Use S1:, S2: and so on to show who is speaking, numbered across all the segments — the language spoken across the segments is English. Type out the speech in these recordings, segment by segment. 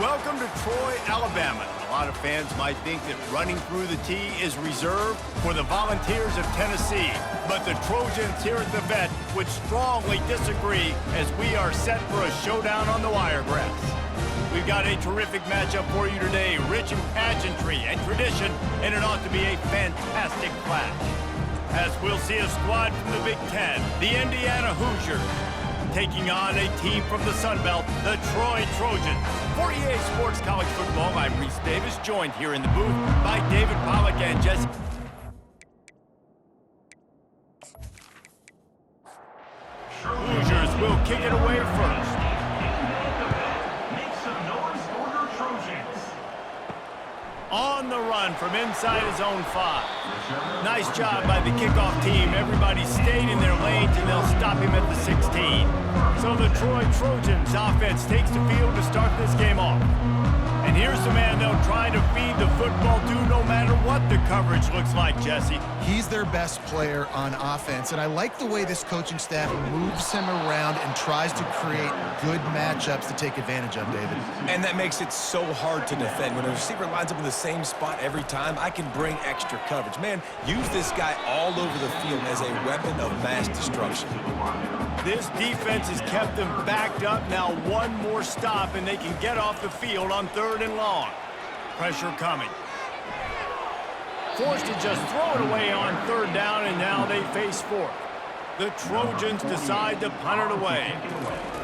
S1: Welcome to Troy, Alabama. A lot of fans might think that running through the tee is reserved for the Volunteers of Tennessee. But the Trojans here at the Vet would strongly disagree as we are set for a showdown on the Wiregrass. We've got a terrific matchup for you today, rich in pageantry and tradition, and it ought to be a fantastic clash. As we'll see a squad from the Big Ten, the Indiana Hoosiers, taking on a team from the Sun Belt, the Troy Trojans. For EA Sports College Football, I'm Reese Davis, joined here in the booth by David Pollack and Jesse. Hoosiers will kick it away first.
S2: Make some noise for your Trojans.
S1: On the run from inside his own 5. Nice job by the kickoff team. Everybody stayed in their lanes, and they'll stop him at the 16. So the Troy Trojans offense takes the field to start this game off. And here's the man they'll try to feed the football to no matter what the coverage looks like, Jesse.
S3: He's their best player on offense, and I like the way this coaching staff moves him around and tries to create good matchups to take advantage of, David.
S4: And that makes it so hard to defend. When a receiver lines up in the same spot every time, I can bring extra coverage. Man, use this guy all over the field as a weapon of mass destruction.
S1: This defense has kept them backed up. Now one more stop, and they can get off the field on 3rd and long. Pressure coming. Forced to just throw it away on 3rd down, and now they face 4th. The Trojans decide to punt it away.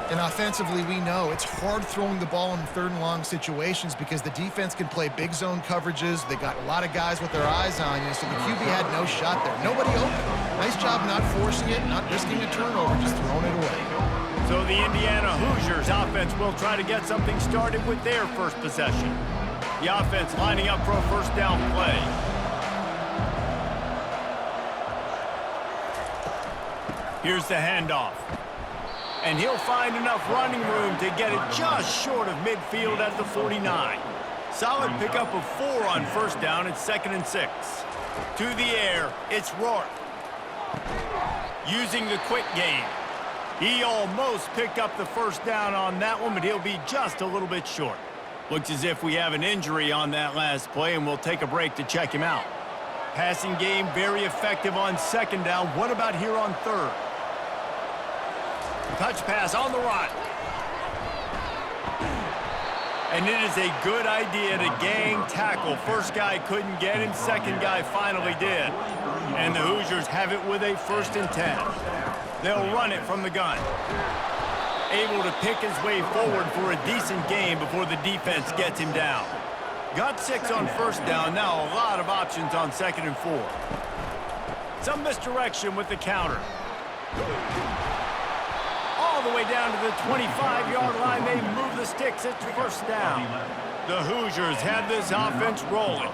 S3: And offensively, we know it's hard throwing the ball in 3rd and long situations because the defense can play big zone coverages. They got a lot of guys with their eyes on you, so the QB had no shot there. Nobody open. Nice job not forcing it, not risking a turnover, just throwing it away.
S1: So the Indiana Hoosiers offense will try to get something started with their first possession. The offense lining up for a 1st down play. Here's the handoff. And he'll find enough running room to get it just short of midfield at the 49. Solid pickup of 4 on 1st down at 2nd and 6. To the air, it's Rourke. Using the quick game. He almost picked up the 1st down on that one, but he'll be just a little bit short. Looks as if we have an injury on that last play, and we'll take a break to check him out. Passing game very effective on 2nd down. What about here on 3rd? Touch pass on the run. And it is a good idea to gang tackle. First guy couldn't get him, second guy finally did. And the Hoosiers have it with a 1st and 10. They'll run it from the gun. Able to pick his way forward for a decent game before the defense gets him down. Got 6 on 1st down, now a lot of options on 2nd and 4. Some misdirection with the counter. All the way down to the 25-yard line, they move the sticks. It's 1st down. The Hoosiers have this offense rolling.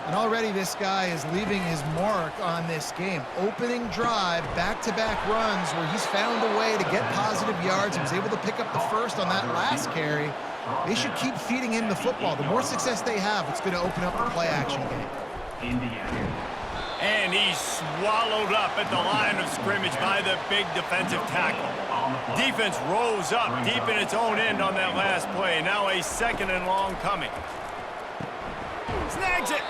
S3: And already this guy is leaving his mark on this game. Opening drive, back-to-back runs where he's found a way to get positive yards. He was able to pick up the 1st on that last carry. They should keep feeding him the football. The more success they have, it's going to open up the play-action game.
S1: And he's swallowed up at the line of scrimmage by the big defensive tackle. Defense rose up deep in its own end on that last play. Now a 2nd and long coming. Snags it.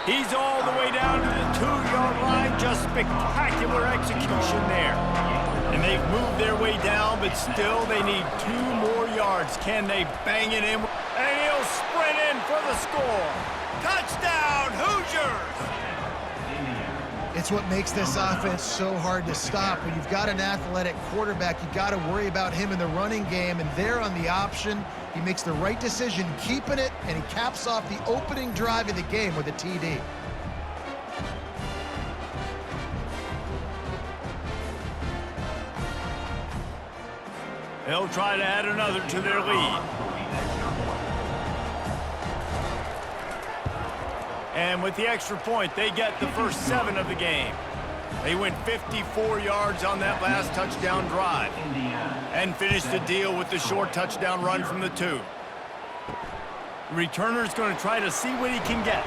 S1: He's all the way down to the 2-yard line. Just spectacular execution there. And they've moved their way down, but still they need 2 more yards. Can they bang it in? And he'll sprint in for the score. Touchdown, Hoosiers!
S3: It's what makes this offense so hard to stop. When you've got an athletic quarterback, you've got to worry about him in the running game, and there on the option, he makes the right decision, keeping it, and he caps off the opening drive of the game with a TD.
S1: They'll try to add another to their lead. And with the extra point, they get the first 7 of the game. They went 54 yards on that last touchdown drive and finished the deal with the short touchdown run from the 2. The returner's going to try to see what he can get.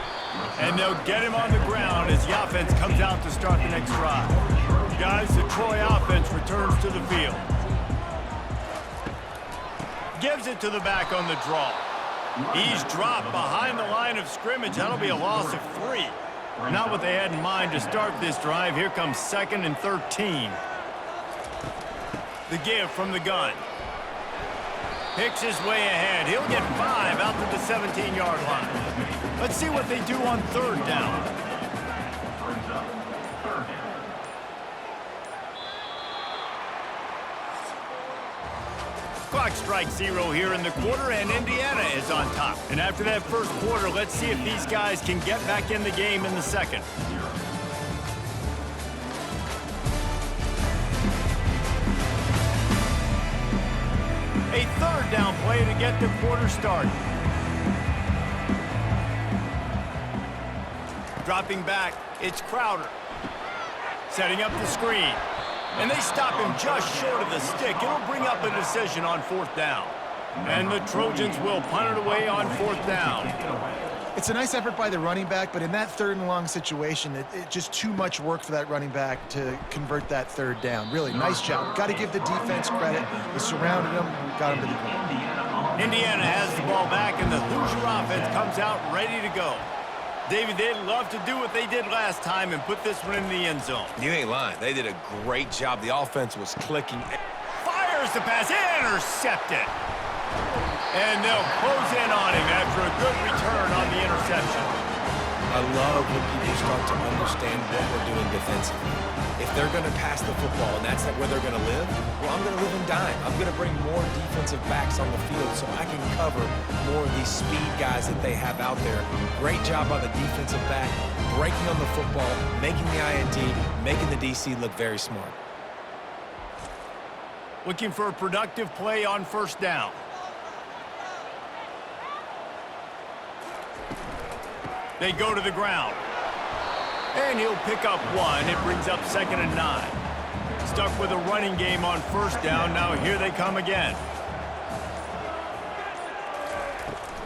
S1: And they'll get him on the ground as the offense comes out to start the next drive. Guys, the Troy offense returns to the field. Gives it to the back on the draw. He's dropped behind the line of scrimmage. That'll be a loss of 3. Not what they had in mind to start this drive. Here comes 2nd and 13. The give from the gun. Picks his way ahead. He'll get 5 out to the 17-yard line. Let's see what they do on 3rd down.
S2: Brings up 3rd down.
S1: Clock strikes 0 here in the quarter, and Indiana is on top. And after that first quarter, let's see if these guys can get back in the game in the second. A 3rd down play to get the quarter started. Dropping back, it's Crowder. Setting up the screen. And they stop him just short of the stick. It'll bring up a decision on 4th down. And the Trojans will punt it away on 4th down.
S3: It's a nice effort by the running back, but in that 3rd and long situation, it just too much work for that running back to convert that 3rd down. Really, nice job. Got to give the defense credit. They surrounded him, got him to the ground.
S1: Indiana has the ball back, and the Hoosier offense comes out ready to go. David, they'd love to do what they did last time and put this one in the end zone.
S4: You ain't lying. They did a great job. The offense was clicking.
S1: Fires the pass, intercepted. And they'll close in on him after a good return on the interception.
S4: I love when people start to understand what we're doing defensively. If they're going to pass the football and that's where they're going to live, well, I'm going to live in dime. I'm going to bring more defensive backs on the field so I can cover more of these speed guys that they have out there. Great job by the defensive back, breaking on the football, making the INT, making the DC look very smart.
S1: Looking for a productive play on 1st down. They go to the ground. And he'll pick up 1. It brings up 2nd and 9. Stuck with a running game on 1st down. Now here they come again.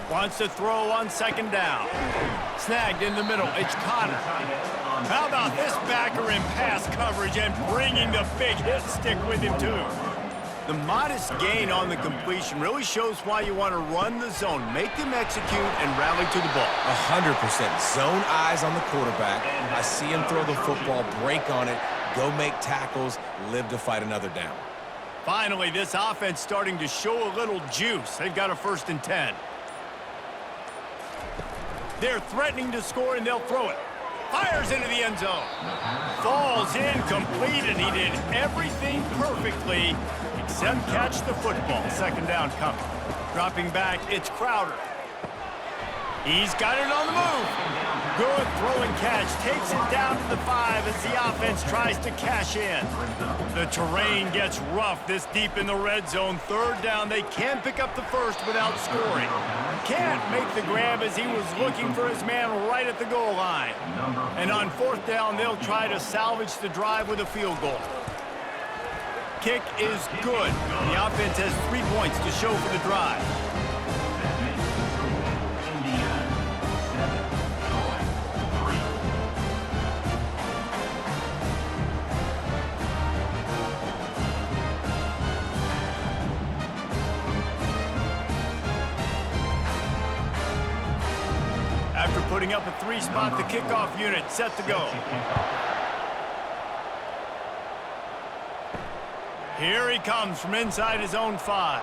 S1: Wants to throw on 2nd down. Snagged in the middle. It's Connor. How about this backer in pass coverage and bringing the big hit stick with him too? The modest gain on the completion really shows why you want to run the zone, make them execute, and rally to the ball.
S4: 100%. Zone eyes on the quarterback. I see him throw the football, break on it, go make tackles, live to fight another down.
S1: Finally, this offense starting to show a little juice. They've got a 1st and 10. They're threatening to score, and they'll throw it. Fires into the end zone. Falls incomplete, and he did everything perfectly except catch the football. 2nd down coming. Dropping back, it's Crowder. He's got it on the move. Good throwing catch. Takes it down to the 5 as the offense tries to cash in. The terrain gets rough this deep in the red zone. 3rd down. They can pick up the 1st without scoring. Can't make the grab as he was looking for his man right at the goal line. And on 4th down, they'll try to salvage the drive with a field goal. Kick is good. The offense has 3 points to show for the drive. After putting up a 3-spot, the kickoff unit set to go. Here he comes from inside his own 5.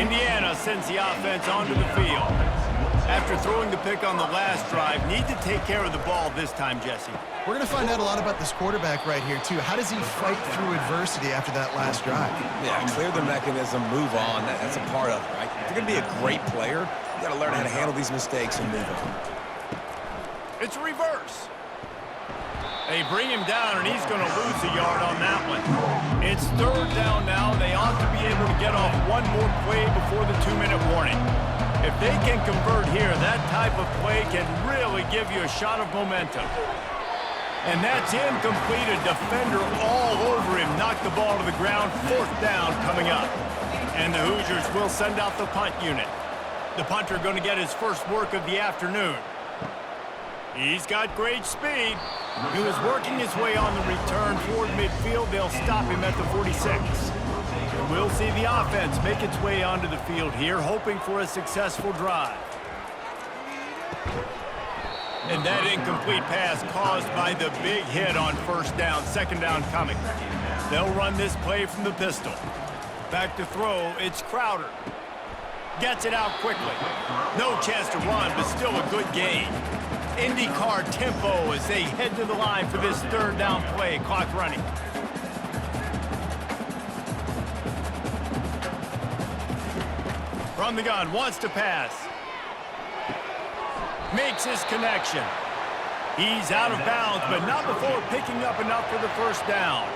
S1: Indiana sends the offense onto the field. After throwing the pick on the last drive, need to take care of the ball this time, Jesse.
S3: We're going to find out a lot about this quarterback right here, too. How does he fight through adversity after that last drive?
S4: Yeah, clear the mechanism, move on. That's a part of it, right? If you're going to be a great player, you got to learn how to handle these mistakes and move on.
S1: It's a reverse. They bring him down, and he's going to lose a yard on that one. It's 3rd down now. They ought to be able to get off one more play before the 2-minute warning. If they can convert here, that type of play can really give you a shot of momentum. And that's incomplete. A defender all over him. Knocked the ball to the ground. 4th down coming up. And the Hoosiers will send out the punt unit. The punter going to get his first work of the afternoon. He's got great speed. He was working his way on the return toward midfield. They'll stop him at the 46. We'll see the offense make its way onto the field here, hoping for a successful drive. And that incomplete pass caused by the big hit on first down, second down coming. They'll run this play from the pistol. Back to throw, it's Crowder. Gets it out quickly. No chance to run, but still a good gain. IndyCar tempo as they head to the line for this third down play, clock running. From the gun, wants to pass. Makes his connection. He's out of bounds, but not before picking up enough for the first down.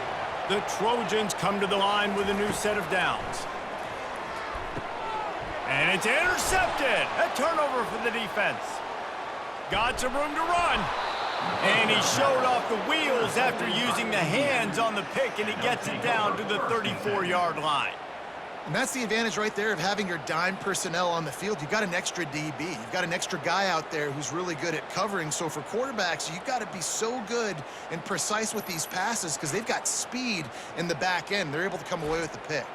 S1: The Trojans come to the line with a new set of downs. And it's intercepted. A turnover for the defense. Got some room to run. And he showed off the wheels after using the hands on the pick, and he gets it down to the 34-yard line.
S3: And that's the advantage right there of having your dime personnel on the field. You've got an extra DB. You've got an extra guy out there who's really good at covering. So for quarterbacks, you've got to be so good and precise with these passes because they've got speed in the back end. They're able to come away with the pick.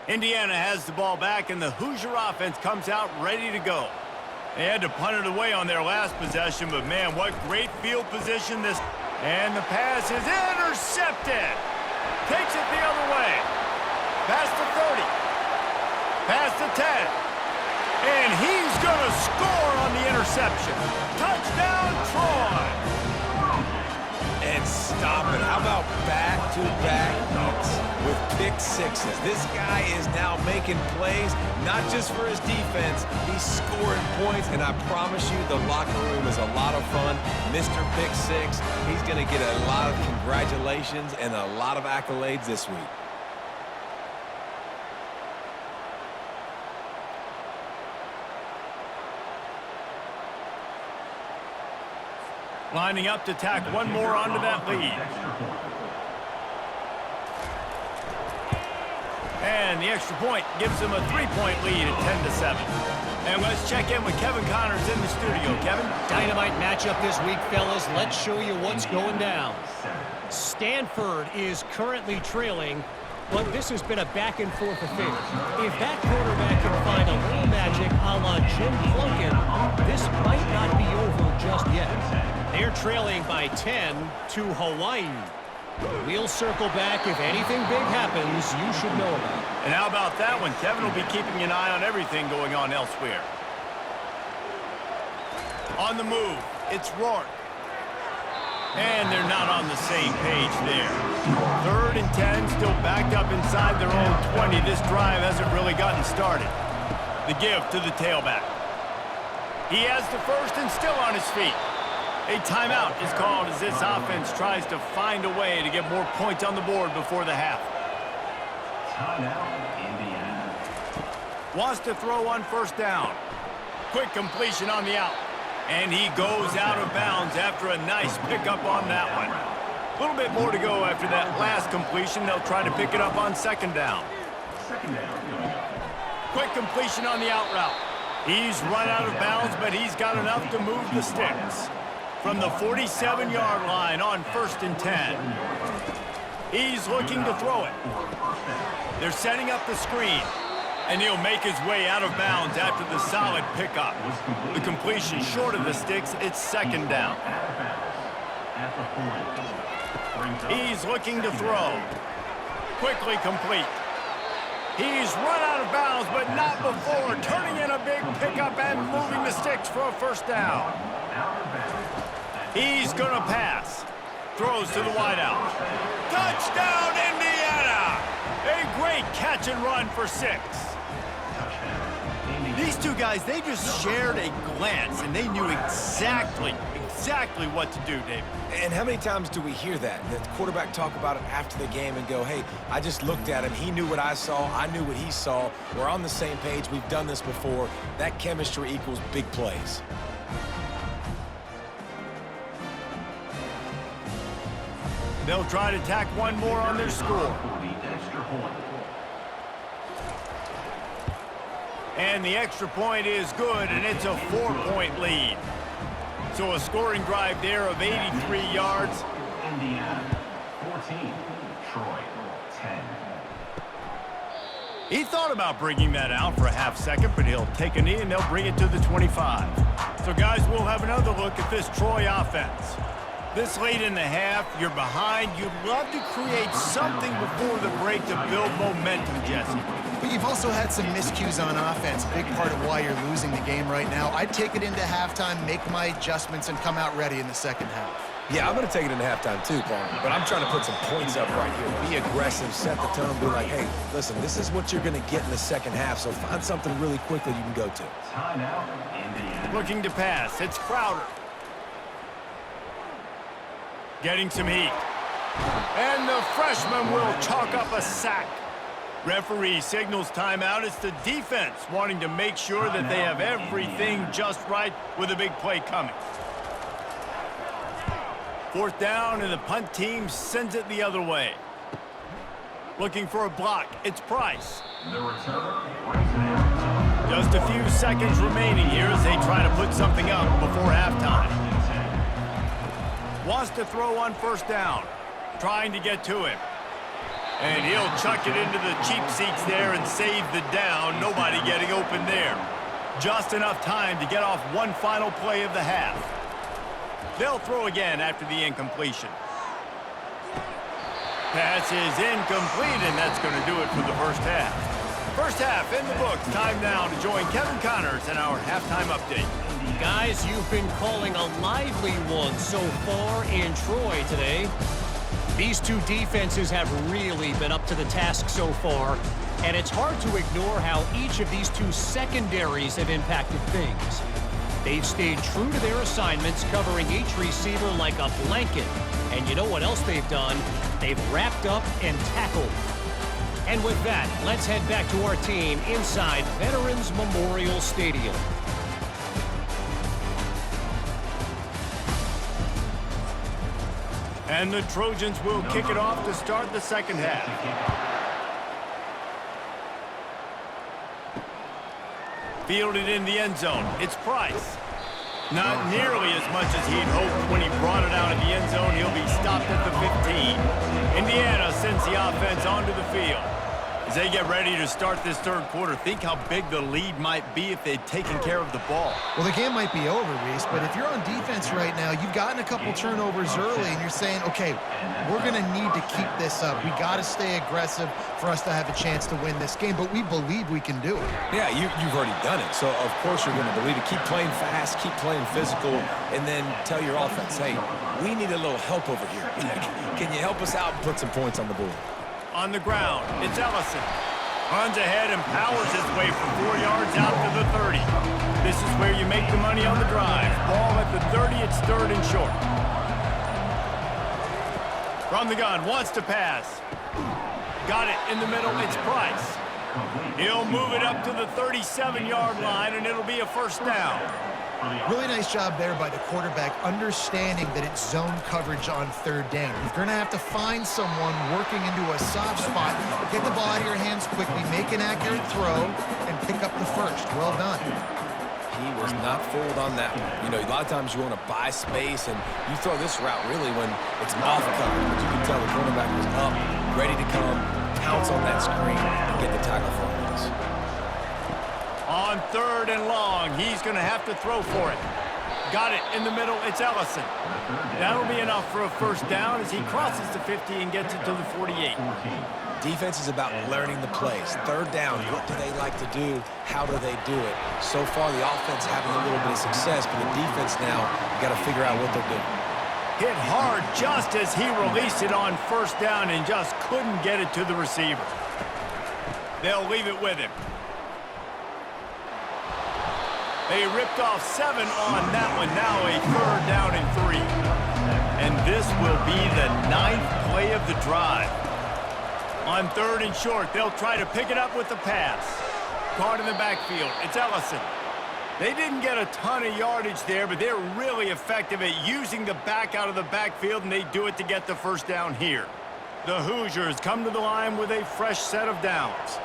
S1: Indiana has the ball back, and the Hoosier offense comes out ready to go. They had to punt it away on their last possession, but man, what great field position this. And the pass is intercepted. Takes it the other way. Past the 30. Past the 10. And he's going to score on the interception. Touchdown, Troy.
S4: And stop it. How about back-to-back hits with pick sixes? This guy is now making plays, not just for his defense. He's scoring points, and I promise you the locker room is a lot of fun. Mr. Pick Six, he's going to get a lot of congratulations and a lot of accolades this week.
S1: Lining up to tack one more onto that lead. And the extra point gives them a 3-point lead at 10-7. And let's check in with Kevin Connors in the studio. Kevin?
S5: Dynamite matchup this week, fellas. Let's show you what's going down. Stanford is currently trailing, but this has been a back-and-forth affair. If that quarterback can find a little magic a la Jim Plunkett, this might not be over just yet. They're trailing by 10 to Hawaii. We'll circle back. If anything big happens, you should know about it.
S1: And how about that one? Kevin will be keeping an eye on everything going on elsewhere. On the move, it's Rourke. And they're not on the same page there. 3rd and 10, still backed up inside their own 20. This drive hasn't really gotten started. The give to the tailback. He has the first and still on his feet. A timeout is called as this offense tries to find a way to get more points on the board before the half.
S2: Timeout, Indiana.
S1: Wants to throw on first down. Quick completion on the out. And he goes out of bounds after a nice pickup on that one. A little bit more to go after that last completion. They'll try to pick it up on second down.
S2: Second down.
S1: Quick completion on the out route. He's run out of bounds, but he's got enough to move the sticks. From the 47-yard line on 1st and 10. He's looking to throw it. They're setting up the screen. And he'll make his way out of bounds after the solid pickup. The completion short of the sticks, it's second down. He's looking to throw. Quickly complete. He's run out of bounds, but not before turning in a big pickup and moving the sticks for a first down. He's going to pass. Throws to the wideout. Touchdown, Indiana! A great catch and run for 6. These two guys, they just shared a glance, and they knew exactly what to do, David.
S4: And how many times do we hear that? The quarterback talk about it after the game and go, hey, I just looked at him. He knew what I saw. I knew what he saw. We're on the same page. We've done this before. That chemistry equals big plays.
S1: They'll try to tack one more on their score. And the extra point is good, and it's a 4-point lead. So a scoring drive there of 83 yards. He thought about bringing that out for a half second, but he'll take a knee and they'll bring it to the 25. So, guys, we'll have another look at this Troy offense. This late in the half, you're behind. You'd love to create something before the break to build momentum, Jesse.
S3: But you've also had some miscues on offense, a big part of why you're losing the game right now. I'd take it into halftime, make my adjustments, and come out ready in the second half.
S4: Yeah, I'm going to take it into halftime too, Paul. But I'm trying to put some points up right here. Be aggressive, set the tone, be like, hey, listen, this is what you're going to get in the second half, so find something really quickly you can go to.
S2: Timeout, Indiana.
S1: Looking to pass. It's Crowder. Getting some heat. And the freshman will chalk up a sack. Referee signals timeout. It's the defense wanting to make sure that they have everything just right with a big play coming. Fourth down, and the punt team sends it the other way. Looking for a block. It's Price.
S2: The return brings it in.
S1: Just a few seconds remaining here as they try to put something up before halftime. Wants to throw on first down. Trying to get to him. And he'll chuck it into the cheap seats there and save the down. Nobody getting open there. Just enough time to get off one final play of the half. They'll throw again after the incompletion. Pass is incomplete, and that's going to do it for the first half. First half in the books. Time now to join Kevin Connors in our halftime update.
S5: Guys, you've been calling a lively one so far in Troy today. These two defenses have really been up to the task so far, and it's hard to ignore how each of these two secondaries have impacted things. They've stayed true to their assignments, covering each receiver like a blanket. And you know what else they've done? They've wrapped up and tackled. And with that, let's head back to our team inside Veterans Memorial Stadium.
S1: And the Trojans will kick it off to start the second half. Fielded in the end zone. It's Price. Not nearly as much as he'd hoped when he brought it out of the end zone. He'll be stopped at the 15. Indiana sends the offense onto the field. As they get ready to start this third quarter, think how big the lead might be if they'd taken care of the ball.
S3: Well, the game might be over, Reese, but if you're on defense right now, you've gotten a couple turnovers early, and you're saying, okay, we're going to need to keep this up. We got to stay aggressive for us to have a chance to win this game, but we believe we can do it.
S4: Yeah, you've already done it, so of course you're going to believe it. Keep playing fast, keep playing physical, and then tell your offense, hey, we need a little help over here. Can you help us out and put some points on the board?
S1: On the ground, it's Ellison. Runs ahead and powers his way for 4 yards out to the 30. This is where you make the money on the drive. Ball at the 30, it's third and short. From the gun, wants to pass. Got it in the middle, it's Price. He'll move it up to the 37-yard line, and it'll be a first down.
S3: Really nice job there by the quarterback, understanding that it's zone coverage on third down. You're going to have to find someone working into a soft spot, get the ball out of your hands quickly, make an accurate throw, and pick up the first. Well done.
S4: He was not fooled on that one. You know, a lot of times you want to buy space, and you throw this route really when it's off coverage. But you can tell the quarterback was up, ready to come, pounce on that screen, and get the tackle for him.
S1: On third and long, he's going to have to throw for it. Got it in the middle, it's Ellison. That'll be enough for a first down as he crosses the 50 and gets it to the 48.
S4: Defense is about learning the plays. Third down, what do they like to do? How do they do it? So far, the offense having a little bit of success, but the defense now, you got to figure out what they're doing.
S1: Hit hard just as he released it on first down and just couldn't get it to the receiver. They'll leave it with him. They ripped off 7 on that one. Now a third down and 3. And this will be the 9th play of the drive. On third and short, they'll try to pick it up with the pass. Caught in the backfield. It's Ellison. They didn't get a ton of yardage there, but they're really effective at using the back out of the backfield, and they do it to get the first down here. The Hoosiers come to the line with a fresh set of downs.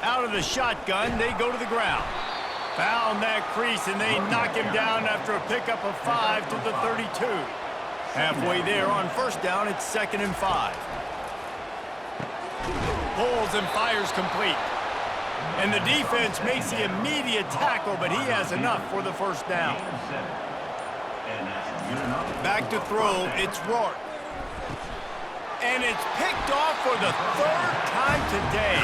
S1: Out of the shotgun, they go to the ground. Found that crease, and they knock him down after a pickup of 5 to the 32. Halfway there on first down, it's 2nd and 5. Pulls and fires complete. And the defense makes the immediate tackle, but he has enough for the first down. Back to throw, it's Rourke. And it's picked off for the third time today.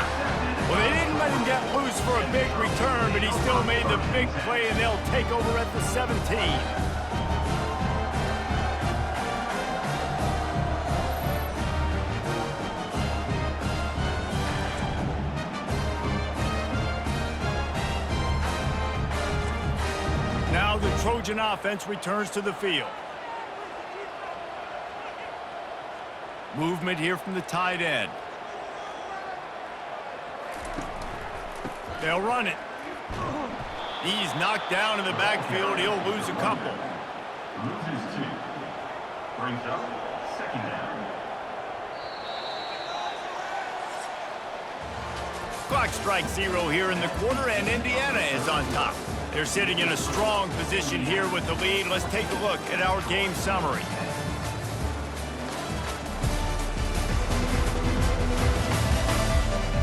S1: Well, they didn't let him get loose for a big return, but he still made the big play, and they'll take over at the 17. Now the Trojan offense returns to the field. Movement here from the tight end. They'll run it. He's knocked down in the backfield. He'll lose a couple.
S2: Loses 2. Brings up second down.
S1: Clock strikes 0 here in the quarter, and Indiana is on top. They're sitting in a strong position here with the lead. Let's take a look at our game summary.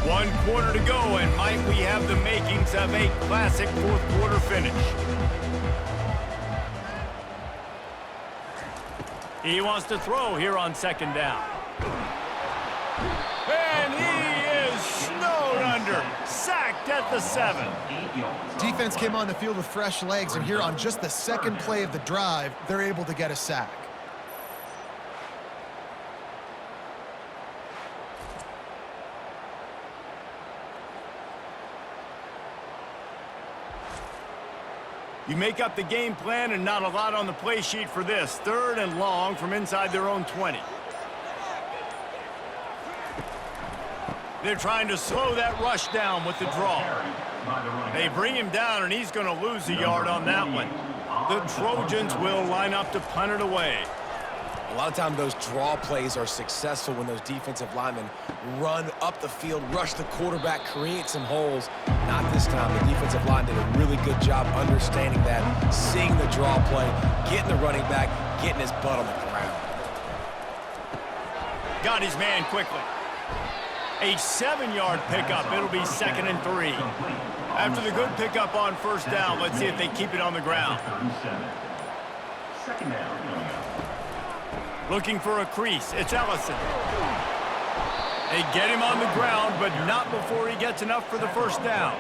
S1: One quarter to go, and might we have the makings of a classic fourth quarter finish. He wants to throw here on second down. And he is snowed under. Sacked at the 7.
S3: Defense came on the field with fresh legs, and here on just the second play of the drive, they're able to get a sack.
S1: You make up the game plan, and not a lot on the play sheet for this. 3rd and long from inside their own 20. They're trying to slow that rush down with the draw. They bring him down, and he's going to lose a yard on that one. The Trojans will line up to punt it away.
S4: A lot of times those draw plays are successful when those defensive linemen run up the field, rush the quarterback, create some holes. Not this time. The defensive line did a really good job understanding that, seeing the draw play, getting the running back, getting his butt on the ground.
S1: Got his man quickly. A 7-yard pickup. It'll be 2nd and 3. After the good pickup on first down, let's see if they keep it on the ground.
S2: Second down.
S1: Looking for a crease. It's Ellison. They get him on the ground, but not before he gets enough for the first down.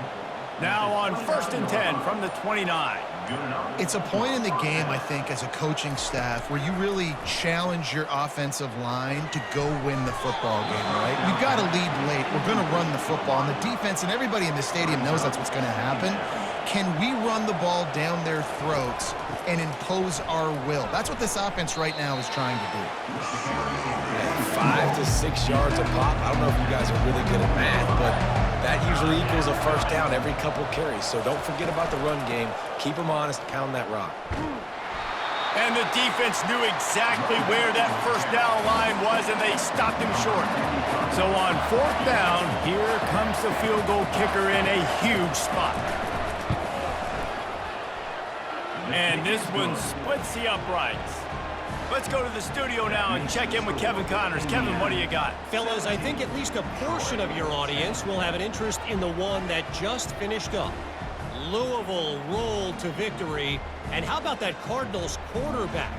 S1: Now on 1st and 10 from the 29.
S3: It's a point in the game, I think, as a coaching staff where you really challenge your offensive line to go win the football game, right? We've got to lead late. We're going to run the football. And the defense and everybody in the stadium knows that's what's going to happen. Can we run the ball down their throats and impose our will? That's what this offense right now is trying to do.
S4: 5 to 6 yards a pop. I don't know if you guys are really good at math, but that usually equals a first down every couple carries. So don't forget about the run game. Keep them honest, pound that rock.
S1: And the defense knew exactly where that first down line was, and they stopped him short. So on 4th down, here comes the field goal kicker in a huge spot. And this one splits the uprights. Let's go to the studio now and check in with Kevin Connors. Kevin, what do you got?
S5: Fellas, I think at least a portion of your audience will have an interest in the one that just finished up. Louisville rolled to victory. And how about that Cardinals quarterback?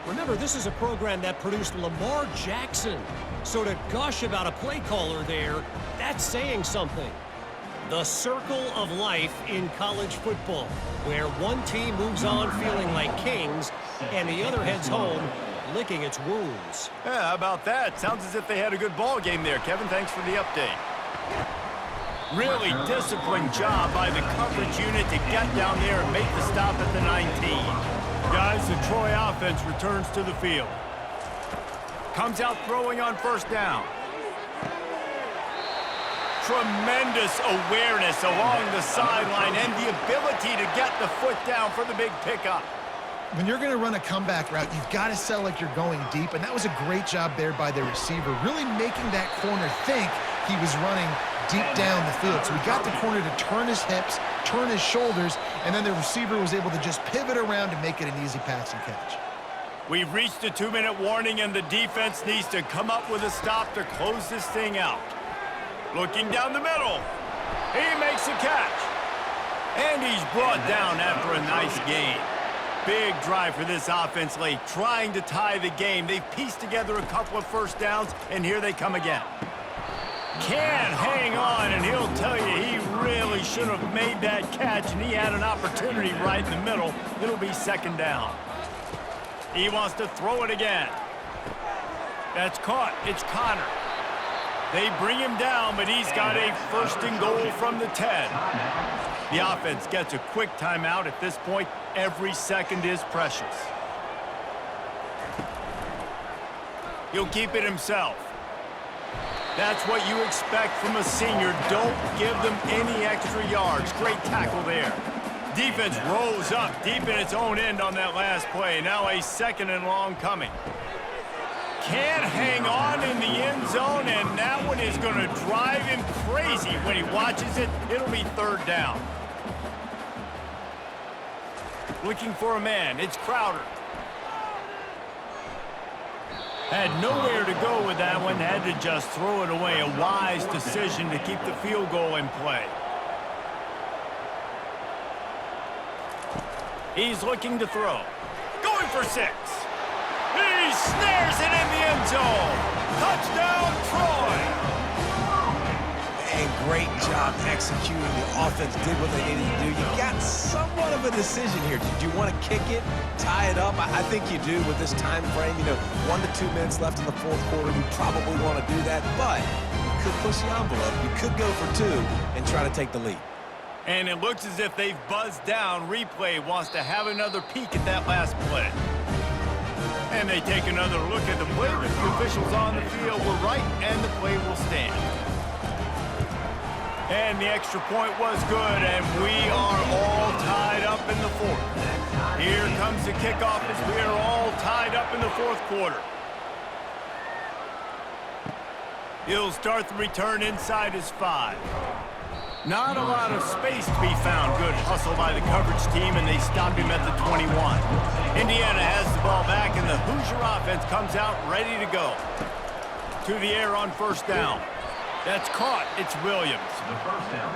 S5: Remember, this is a program that produced Lamar Jackson. So to gush about a play caller there, that's saying something. The circle of life in college football, where one team moves on feeling like kings and the other heads home licking its wounds.
S1: Yeah, how about that? Sounds as if they had a good ball game there. Kevin, thanks for the update. Really disciplined job by the coverage unit to get down there and make the stop at the 19. Guys, the Troy offense returns to the field. Comes out throwing on first down. Tremendous awareness along the sideline and the ability to get the foot down for the big pickup.
S3: When you're going to run a comeback route, you've got to sell like you're going deep, and that was a great job there by the receiver, really making that corner think he was running deep down the field. So he got the corner to turn his hips, turn his shoulders, and then the receiver was able to just pivot around and make it an easy pass and catch.
S1: We've reached a 2-minute warning, and the defense needs to come up with a stop to close this thing out. Looking down the middle. He makes the catch. And he's brought down after a nice gain. Big drive for this offense late, trying to tie the game. They've pieced together a couple of first downs, and here they come again. Can't hang on, and he'll tell you he really should have made that catch, and he had an opportunity right in the middle. It'll be second down. He wants to throw it again. That's caught. It's Connor. They bring him down, but he's got a first and goal from the 10. The offense gets a quick timeout. At this point, every second is precious. He'll keep it himself. That's what you expect from a senior. Don't give them any extra yards. Great tackle there. Defense rose up deep in its own end on that last play. Now a second and long coming. Can't hang on in the end zone, and that one is going to drive him crazy when he watches it. It'll be third down. Looking for a man. It's Crowder. Had nowhere to go with that one. Had to just throw it away. A wise decision to keep the field goal in play. He's looking to throw. Going for 6. He snares it in the end zone. Touchdown, Troy.
S4: And great job executing. The offense did what they needed to do. You got somewhat of a decision here. Did you want to kick it, tie it up? I think you do with this time frame. 1 to 2 minutes left in the fourth quarter. You probably want to do that, but you could push the envelope. You could go for 2 and try to take the lead.
S1: And it looks as if they've buzzed down. Replay wants to have another peek at that last play. And they take another look at the play, but the officials on the field were right, and the play will stand. And the extra point was good, and we are all tied up in the fourth. Here comes the kickoff as we are all tied up in the fourth quarter. He'll start the return inside his 5. Not a lot of space to be found. Good hustle by the coverage team, and they stop him at the 21. Indiana has the ball back, and the Hoosier offense comes out ready to go. To the air on first down. That's caught. It's Williams.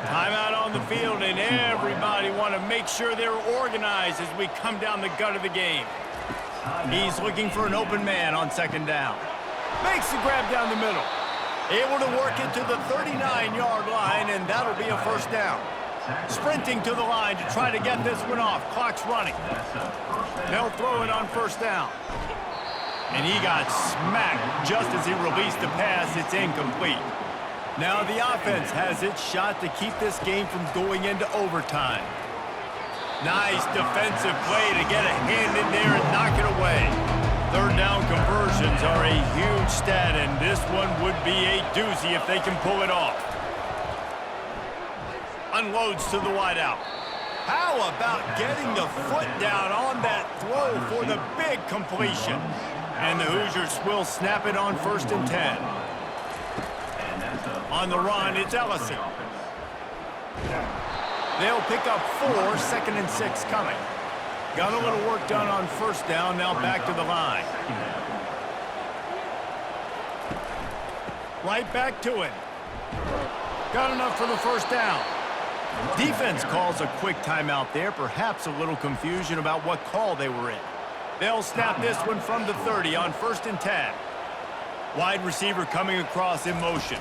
S1: Timeout on the field, and everybody want to make sure they're organized as we come down the gut of the game. He's looking for an open man on second down. Makes the grab down the middle. Able to work it to the 39-yard line, and that'll be a first down. Sprinting to the line to try to get this one off. Clock's running. They'll throw it on first down. And he got smacked just as he released the pass. It's incomplete. Now the offense has its shot to keep this game from going into overtime. Nice defensive play to get a hand in there and knock it away. Third down conversions are a huge stat, and this one would be a doozy if they can pull it off. Unloads to the wideout. How about getting the foot down on that throw for the big completion? And the Hoosiers will snap it on first and 10. On the run, it's Ellison. They'll pick up 4, second and 6 coming. Got a little work done on first down, now back to the line. Right back to it. Got enough for the first down. Defense calls a quick timeout there, perhaps a little confusion about what call they were in. They'll snap this one from the 30 on first and 10. Wide receiver coming across in motion.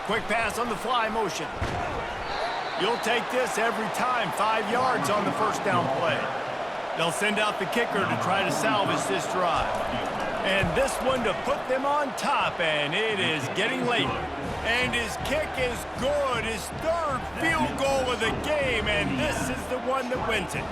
S1: Quick pass on the fly motion. You'll take this every time. 5 yards on the first down play. They'll send out the kicker to try to salvage this drive. And this one to put them on top, and it is getting late. And his kick is good. His 3rd field goal of the game, and this is the one that wins it.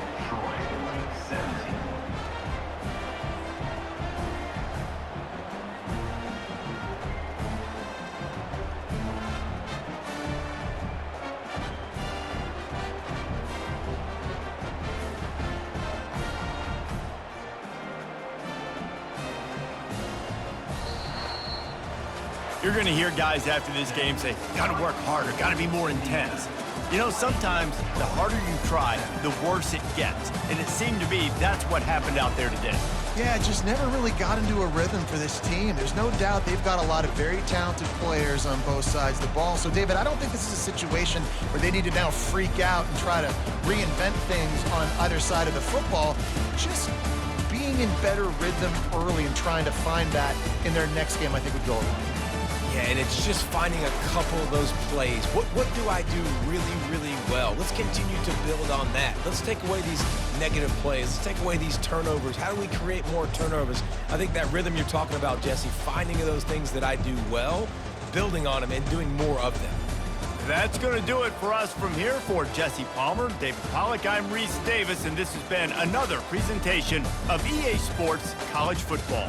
S1: You're going to hear guys after this game say, got to work harder, got to be more intense. Sometimes the harder you try, the worse it gets. And it seemed to be that's what happened out there today.
S3: Yeah, just never really got into a rhythm for this team. There's no doubt they've got a lot of very talented players on both sides of the ball. So, David, I don't think this is a situation where they need to now freak out and try to reinvent things on either side of the football. Just being in better rhythm early and trying to find that in their next game, I think would go a long way.
S4: Yeah, and it's just finding a couple of those plays. What do I do really, really well? Let's continue to build on that. Let's take away these negative plays. Let's take away these turnovers. How do we create more turnovers? I think that rhythm you're talking about, Jesse, finding those things that I do well, building on them, and doing more of them.
S1: That's going to do it for us from here. For Jesse Palmer, David Pollack, I'm Reese Davis, and this has been another presentation of EA Sports College Football.